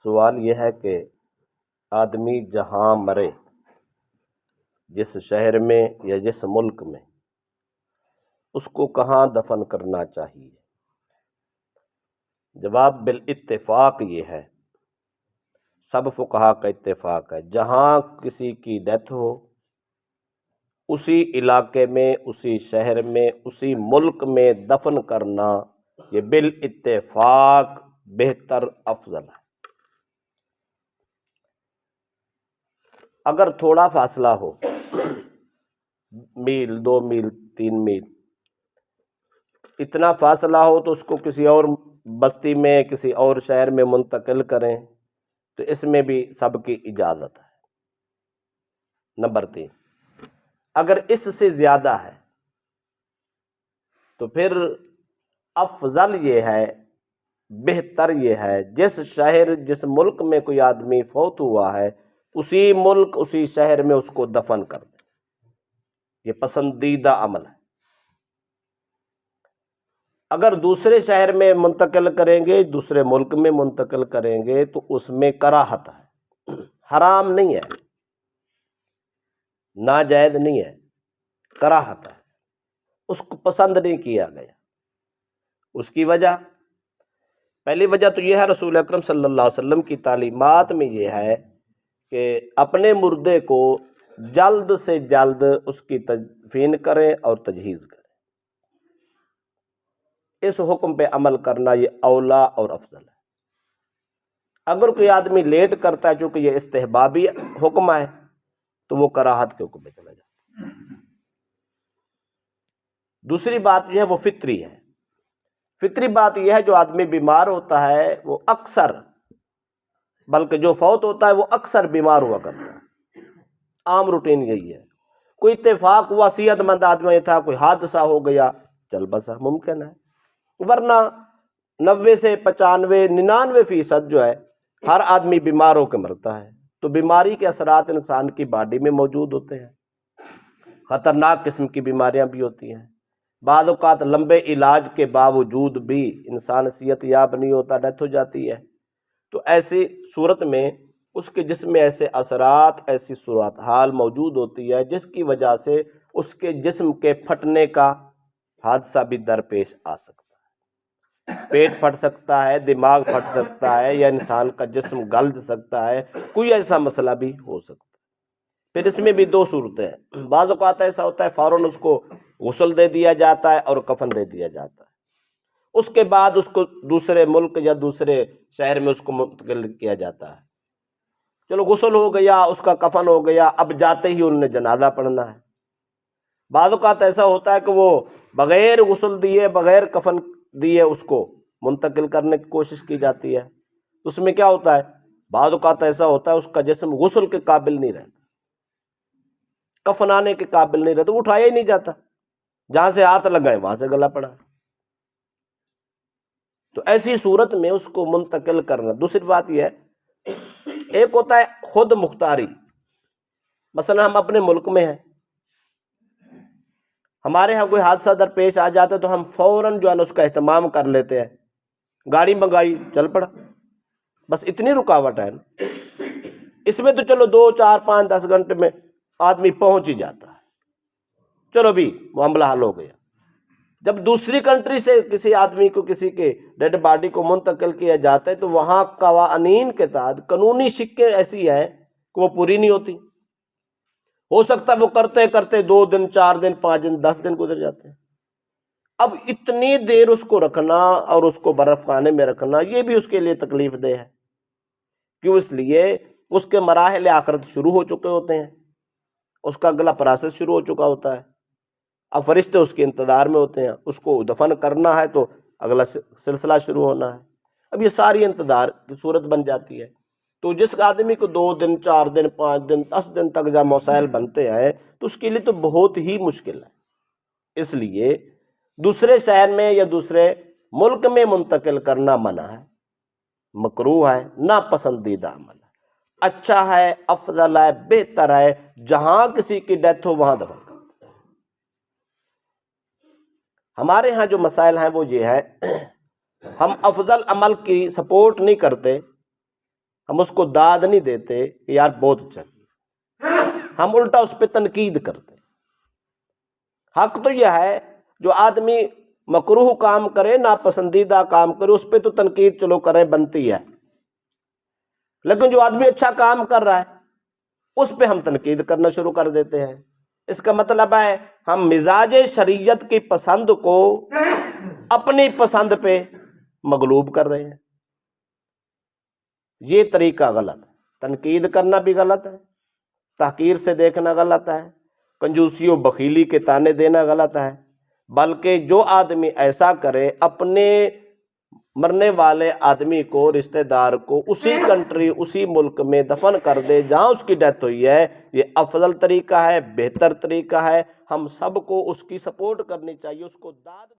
سوال یہ ہے کہ آدمی جہاں مرے، جس شہر میں یا جس ملک میں، اس کو کہاں دفن کرنا چاہیے؟ جواب بالاتفاق یہ ہے، سب فقہا کا اتفاق ہے، جہاں کسی کی ڈیتھ ہو اسی علاقے میں، اسی شہر میں، اسی ملک میں دفن کرنا یہ بالاتفاق بہتر افضل ہے۔ اگر تھوڑا فاصلہ ہو، میل، 2 میل، 3 میل، اتنا فاصلہ ہو تو اس کو کسی اور بستی میں، کسی اور شہر میں منتقل کریں تو اس میں بھی سب کی اجازت ہے۔ نمبر 3، اگر اس سے زیادہ ہے تو پھر افضل یہ ہے، بہتر یہ ہے، جس شہر جس ملک میں کوئی آدمی فوت ہوا ہے اسی ملک اسی شہر میں اس کو دفن کر دیں، یہ پسندیدہ عمل ہے۔ اگر دوسرے شہر میں منتقل کریں گے، دوسرے ملک میں منتقل کریں گے تو اس میں کراہت ہے، حرام نہیں ہے، ناجائز نہیں ہے، کراہت ہے، اس کو پسند نہیں کیا گیا۔ اس کی وجہ، پہلی وجہ تو یہ ہے، رسول اکرم صلی اللہ علیہ وسلم کی تعلیمات میں یہ ہے کہ اپنے مردے کو جلد سے جلد اس کی تدفین کریں اور تجہیز کریں۔ اس حکم پہ عمل کرنا یہ اولا اور افضل ہے۔ اگر کوئی آدمی لیٹ کرتا ہے، چونکہ یہ استحبابی حکم ہے، تو وہ کراہت کے حکم میں چلا جاتا ہے۔ دوسری بات یہ ہے، وہ فطری ہے۔ فطری بات یہ ہے، جو آدمی بیمار ہوتا ہے وہ اکثر، بلکہ جو فوت ہوتا ہے وہ اکثر بیمار ہوا کرتا ہے، عام روٹین یہی ہے۔ کوئی اتفاق ہوا، صحت مند آدمی تھا، کوئی حادثہ ہو گیا، چل بسا ممکن ہے، ورنہ 90 سے 95 99% جو ہے ہر آدمی بیمار ہو کے مرتا ہے۔ تو بیماری کے اثرات انسان کی باڈی میں موجود ہوتے ہیں، خطرناک قسم کی بیماریاں بھی ہوتی ہیں، بعض اوقات لمبے علاج کے باوجود بھی انسان صحت یاب نہیں ہوتا، ڈیتھ ہو جاتی ہے۔ تو ایسی صورت میں اس کے جسم میں ایسے اثرات، ایسی صورتحال موجود ہوتی ہے جس کی وجہ سے اس کے جسم کے پھٹنے کا حادثہ بھی درپیش آ سکتا ہے۔ پیٹ پھٹ سکتا ہے، دماغ پھٹ سکتا ہے، یا انسان کا جسم گل سکتا ہے، کوئی ایسا مسئلہ بھی ہو سکتا ہے۔ پھر اس میں بھی 2 صورتیں ہیں، بعض اوقات ایسا ہوتا ہے فوراً اس کو غسل دے دیا جاتا ہے اور کفن دے دیا جاتا ہے، اس کے بعد اس کو دوسرے ملک یا دوسرے شہر میں اس کو منتقل کیا جاتا ہے۔ چلو غسل ہو گیا، اس کا کفن ہو گیا، اب جاتے ہی انہوں نے جنازہ پڑھنا ہے۔ بعض اوقات ایسا ہوتا ہے کہ وہ بغیر غسل دیے، بغیر کفن دیے اس کو منتقل کرنے کی کوشش کی جاتی ہے۔ اس میں کیا ہوتا ہے، بعض اوقات ایسا ہوتا ہے اس کا جسم غسل کے قابل نہیں رہتا، کفنانے کے قابل نہیں رہتا، اٹھایا ہی نہیں جاتا، جہاں سے ہاتھ لگائے وہاں سے گلا پڑا۔ تو ایسی صورت میں اس کو منتقل کرنا۔ دوسری بات یہ ہے، ایک ہوتا ہے خود مختاری، مثلا ہم اپنے ملک میں ہیں، ہمارے ہاں کوئی حادثہ درپیش آ جاتا ہے تو ہم فوراً جو ہے نا اس کا اہتمام کر لیتے ہیں، گاڑی منگائی، چل پڑا، بس اتنی رکاوٹ ہے نا۔ اس میں تو چلو 2 4 5 10 گھنٹے میں آدمی پہنچ ہی جاتا ہے، چلو بھی معاملہ حل ہو گیا۔ جب دوسری کنٹری سے کسی آدمی کو، کسی کے ڈیڈ باڈی کو منتقل کیا جاتا ہے تو وہاں قوانین کے تحت قانونی شکیں ایسی ہیں کہ وہ پوری نہیں ہوتی، ہو سکتا ہے وہ کرتے کرتے 2 دن 4 دن 5 دن 10 دن گزر جاتے ہیں۔ اب اتنی دیر اس کو رکھنا اور اس کو برف خانے میں رکھنا، یہ بھی اس کے لیے تکلیف دہ ہے۔ کیوں؟ اس لیے اس کے مراحل آخرت شروع ہو چکے ہوتے ہیں، اس کا اگلا پروسیس شروع ہو چکا ہوتا ہے، اب فرشتے اس کے انتظار میں ہوتے ہیں، اس کو دفن کرنا ہے تو اگلا سلسلہ شروع ہونا ہے۔ اب یہ ساری انتظار کی صورت بن جاتی ہے۔ تو جس آدمی کو 2 دن 4 دن 5 دن 10 دن تک جب مسائل بنتے ہیں تو اس کے لیے تو بہت ہی مشکل ہے۔ اس لیے دوسرے شہر میں یا دوسرے ملک میں منتقل کرنا منع ہے، مکروہ ہے، ناپسندیدہ عمل ہے۔ اچھا ہے، افضل ہے، بہتر ہے، جہاں کسی کی ڈیتھ ہو وہاں دفن کرو۔ ہمارے ہاں جو مسائل ہیں وہ یہ ہے، ہم افضل عمل کی سپورٹ نہیں کرتے، ہم اس کو داد نہیں دیتے کہ یار بہت اچھا کیا، ہم الٹا اس پہ تنقید کرتے۔ حق تو یہ ہے جو آدمی مکروہ کام کرے، ناپسندیدہ کام کرے، اس پہ تو تنقید چلو کرے بنتی ہے، لیکن جو آدمی اچھا کام کر رہا ہے اس پہ ہم تنقید کرنا شروع کر دیتے ہیں۔ اس کا مطلب ہے ہم مزاج شریعت کی پسند کو اپنی پسند پہ مغلوب کر رہے ہیں۔ یہ طریقہ غلط ہے، تنقید کرنا بھی غلط ہے، تحقیر سے دیکھنا غلط ہے، کنجوسی و بخیلی کے تانے دینا غلط ہے، بلکہ جو آدمی ایسا کرے اپنے مرنے والے آدمی کو، رشتہ دار کو اسی کنٹری، اسی ملک میں دفن کر دے جہاں اس کی ڈیتھ ہوئی ہے، یہ افضل طریقہ ہے، بہتر طریقہ ہے۔ ہم سب کو اس کی سپورٹ کرنی چاہیے، اس کو داد